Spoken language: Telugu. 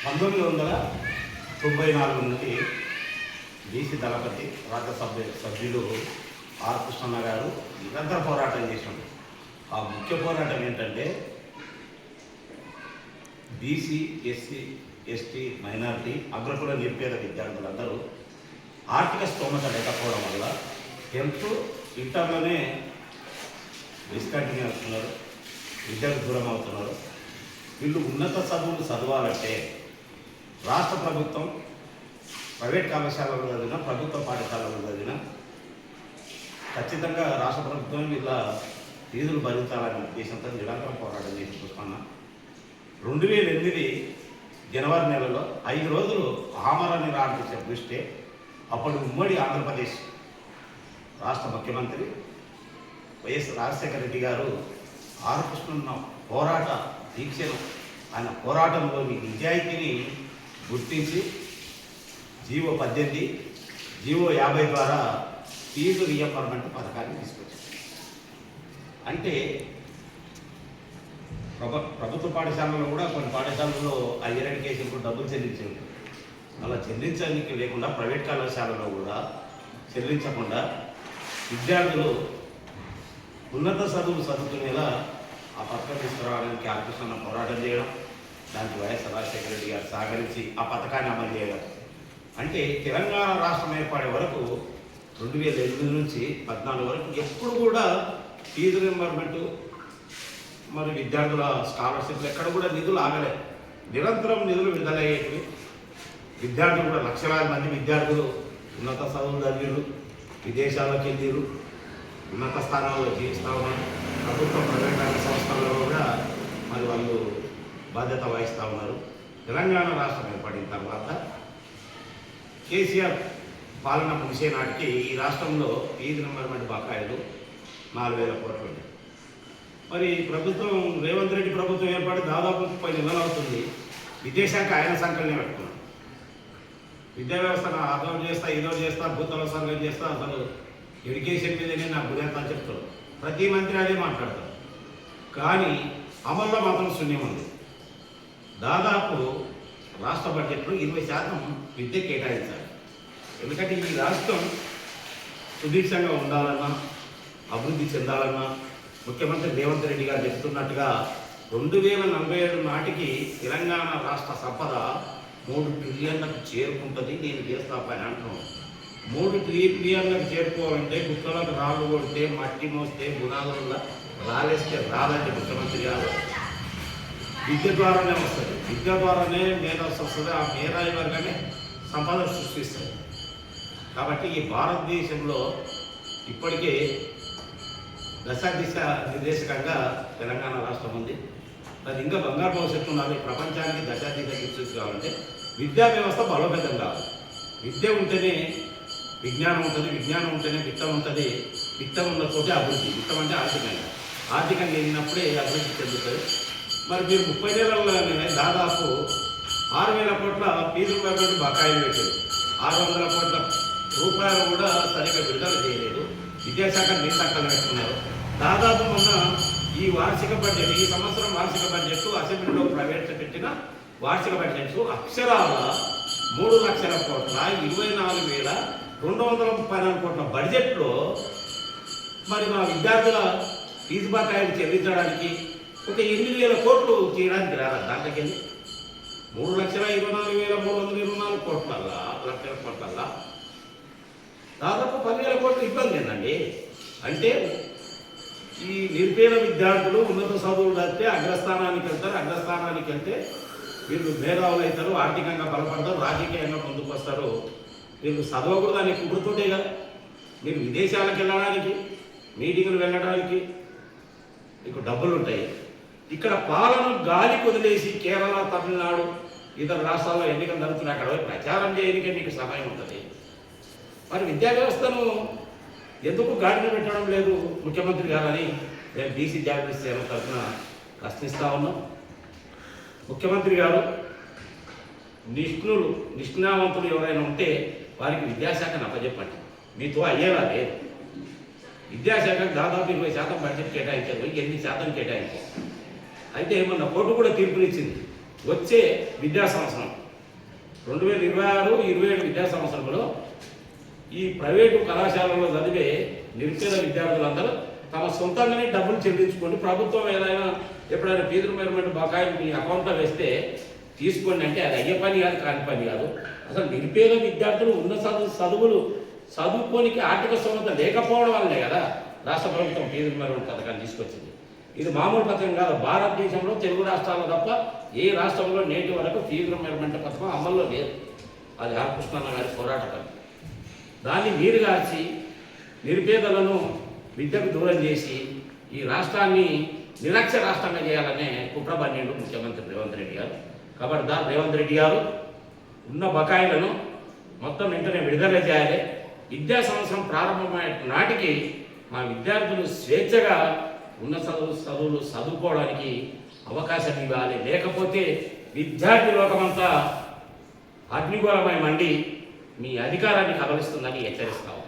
1994 నుండి బీసీ దళపతి రాజ్యసభ సభ్యులు ఆర్ కృష్ణన్న గారు నిరంతర పోరాటం చేసినాడు. ఆ ముఖ్య పోరాటం ఏంటంటే బీసీ, ఎస్సీ, ఎస్టీ, మైనారిటీ, అగ్రకుల నిరుపేద విద్యార్థులందరూ ఆర్థిక స్తోమత లేకపోవడం వల్ల 10th ఇంటర్లోనే డిస్కంటిన్యూ అవుతున్నారు, విద్యకు దూరం అవుతున్నారు. వీళ్ళు ఉన్నత చదువులు చదవాలంటే రాష్ట్ర ప్రభుత్వం ప్రైవేట్ కళాశాలలో చదివినా, ప్రభుత్వ పాఠశాలలో చదివినా ఖచ్చితంగా రాష్ట్ర ప్రభుత్వం వీళ్ళ ఫీజులు భరించాలనే ఉద్దేశంతో నిరంతరం పోరాటం చేసి చూస్తున్నా. 2008 జనవరి నెలలో 5 రోజులు ఆమరణ నిరాహార దృష్టి అప్పటి ఉమ్మడి ఆంధ్రప్రదేశ్ రాష్ట్ర ముఖ్యమంత్రి వైఎస్ రాజశేఖర రెడ్డి గారు ఆర్ కృష్ణన్న పోరాట దీక్షను, ఆయన పోరాటంలోని నిజాయితీని గుర్తించి జీవో 18, జీవో 50 ద్వారా ఫీజు రీయింబర్స్మెంట్ పథకాన్ని తీసుకొచ్చారు. అంటే ప్రభుత్వ పాఠశాలలో కూడా కొన్ని పాఠశాలల్లో హైయర్ ఎడ్యుకేషన్కు డబ్బులు చెల్లించేవి, అలా చెల్లించడానికి లేకుండా ప్రైవేట్ కళాశాలలో కూడా చెల్లించకుండా విద్యార్థులు ఉన్నత చదువులు చదువుకునేలా ఆ పథకం తీసుకురావడానికి ఆర్ కృష్ణన్న పోరాటం చేయడం, దానికి వైఎస్ రాజశేఖర రెడ్డి గారు సహకరించి ఆ పథకాన్ని అమలు చేయడం. అంటే తెలంగాణ రాష్ట్రం ఏర్పడే వరకు 2008 నుంచి 14 వరకు ఎప్పుడు కూడా ఫీజు రీయింబర్స్మెంట్ మరి విద్యార్థుల స్కాలర్షిప్లు ఎక్కడ కూడా నిధులు ఆగలేదు. నిరంతరం నిధులు విడుదలయ్యేవి. విద్యార్థులు కూడా లక్షలాది మంది విద్యార్థులు ఉన్నత చదువులు చదివారు, విదేశాలకు వెళ్ళారు, ఉన్నత స్థానాల్లో జీవిస్తూ ఉన్నారు. ప్రభుత్వ ప్రైవేట్ రంగ సంస్థలలో కూడా మరి వాళ్ళు బాధ్యత వహిస్తూ ఉన్నారు. తెలంగాణ రాష్ట్రం ఏర్పడిన తర్వాత కేసీఆర్ పాలన ముగిసే నాటికి ఈ రాష్ట్రంలో ఫీజు రీయింబర్స్మెంట్ బకాయిలు 4,000 కోట్లు ఉన్నాయి. మరి ప్రభుత్వం రేవంత్ రెడ్డి ప్రభుత్వం ఏర్పడి దాదాపు 30 నెలలు అవుతుంది. విద్యాశాఖ ఆయన సంకలనం పెట్టుకున్నాడు. విద్యా వ్యవస్థను అదో చేస్తా, ఇదో చేస్తా, భూతల సంఘం చేస్తా, అసలు ఎడ్యుకేషన్ మీదనే నాకు గురేంత చెప్తాడు. ప్రతి మంత్రి అదే మాట్లాడతారు, కానీ అమల్లో మాత్రం శూన్యం ఉంది. దాదాపు రాష్ట్ర బడ్జెట్లో 20% విద్య కేటాయించాలి. ఎందుకంటే ఈ రాష్ట్రం సుదీక్షంగా ఉండాలన్నా, అభివృద్ధి చెందాలన్నా ముఖ్యమంత్రి రేవంత్ రెడ్డి గారు చెప్తున్నట్టుగా 2047 నాటికి తెలంగాణ రాష్ట్ర సంపద 3 ట్రిలియన్లకు చేరుకుంటుంది. నేను చేస్తా పని అంటున్నాను. 3 ట్రిలియన్లకు చేరుకోవాలంటే గుట్టలకు రాళ్ళు కొడితే, మట్టి మోస్తే, గుణాలలో రాలేస్తే రాదంటే ముఖ్యమంత్రి గారు విద్య ద్వారానే వస్తుంది. విద్య ద్వారానే మేధస్సు వస్తుంది. ఆ మేధావి వర్గానే సంపద సృష్టిస్తుంది. కాబట్టి ఈ భారతదేశంలో ఇప్పటికే దశ దిశ నిర్దేశకంగా తెలంగాణ రాష్ట్రం ఉంది. అది ఇంకా బంగారు భవిష్యత్తు ఉన్నది. ప్రపంచానికి దశ దిశ నిర్దేశం కావాలంటే విద్యా వ్యవస్థ బలోపేతం కావాలి. విద్య ఉంటేనే విజ్ఞానం ఉంటుంది, విజ్ఞానం ఉంటేనే విత్తం ఉంటుంది, విత్తం ఉన్న చోటే అభివృద్ధి. విత్తం అంటే ఆర్థికంగా, ఆర్థికంగా వెళ్ళినప్పుడే అభివృద్ధి చెందుతుంది. మరి మీరు 30 నెలల్లోనే దాదాపు 6,000 కోట్ల ఫీజు రీయింబర్స్మెంట్ బకాయిలు పెట్టారు. 600 కోట్ల రూపాయలు కూడా సరిగ్గా విడుదల చేయలేదు. విద్యాశాఖ మీరు సంకలనం పెట్టుకున్నారు. దాదాపు మొన్న ఈ వార్షిక బడ్జెట్, ఈ సంవత్సరం వార్షిక బడ్జెట్ అసెంబ్లీలో ప్రవేశపెట్టిన వార్షిక బడ్జెట్ అక్షరాల 3 లక్షల కోట్ల 24,234 కోట్ల బడ్జెట్లో మరి మా విద్యార్థుల ఫీజు బకాయిలు చెల్లించడానికి ఒక 8,000 కోట్లు చేయడానికి రాదా? దాంట్లోకి 3,24,324 కోట్లల్లా, లక్షల కోట్లల్లా దాదాపు 10,000 కోట్లు ఇబ్బంది ఏంటండి. అంటే ఈ నిరుపేద విద్యార్థులు ఉన్నత చదువులు చదివితే అగ్రస్థానానికి వెళ్తారు. అగ్రస్థానానికి వెళ్తే వీళ్ళు మేధావులు అవుతారు, ఆర్థికంగా బలపడతారు, రాజకీయంగా ముందుకు వస్తారు. వీళ్ళు చదవకూడదు అనే కుటుంబతోటే కదా మీరు విదేశాలకు వెళ్ళడానికి, మీటింగులు వెళ్ళడానికి మీకు డబ్బులు ఉంటాయి. ఇక్కడ పాలన గాలి వదిలేసి కేరళ, తమిళనాడు, ఇతర రాష్ట్రాల్లో ఎన్నికలు జరుగుతున్నాయి. అక్కడ ప్రచారం చేయడానికే మీకు సమయం ఉంటుంది. మరి విద్యా వ్యవస్థను ఎందుకు గాడిన పెట్టడం లేదు ముఖ్యమంత్రి గారని మేము బీసీ జాగృతి సేవ తరఫున ప్రశ్నిస్తూ ఉన్నాం. ముఖ్యమంత్రి గారు నిష్ణావంతులు ఎవరైనా ఉంటే వారికి విద్యాశాఖను అప్పచెప్పండి. మీతో అయ్యేలా లేదు. విద్యాశాఖకు దాదాపు 20% బడ్జెట్ కేటాయించారు. 8% కేటాయించారు. అయితే మొన్న కోర్టు కూడా తీర్పునిచ్చింది. వచ్చే విద్యా సంవత్సరం 2026-27 విద్యా సంవత్సరంలో ఈ ప్రైవేటు కళాశాలలో చదివే నిరుపేద విద్యార్థులందరూ తమ సొంతంగానే డబ్బులు చెల్లించుకోండి, ప్రభుత్వం ఏదైనా ఎప్పుడైనా ఫీజు రియంబర్స్మెంట్ బకాయిలు మీ అకౌంట్లో వేస్తే తీసుకోండి అంటే అది అయ్యే పని కాదు, కాని పని కాదు. అసలు నిరుపేద విద్యార్థులు ఉన్న చదువులు చదువుకోనికి ఆర్థిక స్తోమత లేకపోవడం వల్లనే కదా రాష్ట్ర ప్రభుత్వం ఫీజు రియంబర్స్మెంట్ పథకాన్ని తీసుకొచ్చింది. ఇది మామూలు పథకం కాదు. భారతదేశంలో తెలుగు రాష్ట్రాల్లో తప్ప ఏ రాష్ట్రంలో నేటి వరకు ఫీజు రియంబర్స్మెంట్ పథకం అమల్లో లేదు. అది హరికృష్ణన్న గారి పోరాటం. దాన్ని నీరు గార్చి నిరుపేదలను విద్యకు దూరం చేసి ఈ రాష్ట్రాన్ని నిరక్ష రాష్ట్రంగా చేయాలనే కుట్ర పన్నెండు ముఖ్యమంత్రి రేవంత్ రెడ్డి గారు. ఖబర్దార్ రేవంత్ రెడ్డి గారు, ఉన్న బకాయిలను మొత్తం వెంటనే విడుదల చేయాలి. విద్యా సంవత్సరం ప్రారంభమైన నాటికి మా విద్యార్థులు స్వేచ్ఛగా ఉన్న చదువులు చదువుకోవడానికి అవకాశం ఇవ్వాలి. లేకపోతే విద్యార్థి లోకమంతా అగ్నిగోళమై మండి మీ అధికారాన్ని కబలిస్తుందని హెచ్చరిస్తాము.